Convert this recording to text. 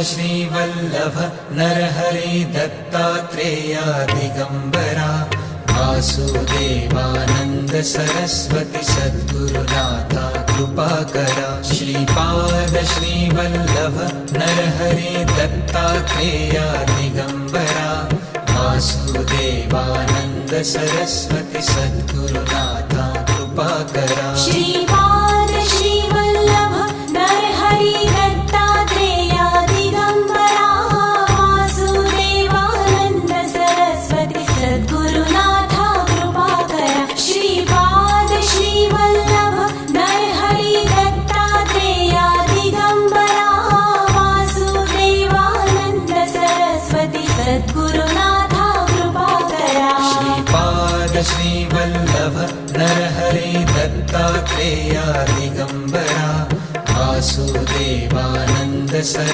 Shrivallabh Narhari Dattatreya Digambara Vasudevanand Saraswati सद्गुरुनाथा कृपाकरा Shripad Shrivallabh Narhari Dattatreya Digambara Vasudevanand Saraswati सद्गुरुनाथा कृपाकरा Shripad Shrivallabh Narhari Dattatreya Digambara Vasudevanand Saraswati सद्गुरुनाथा कृपाकरा Shripad Shrivallabh Narhari Dattatreya Digambara Vasudevanand Saraswati सद्गुरुनाथा कृपाकरा Shripad Shrivallabh Narhari Dattatreya Digambara Vasudevanand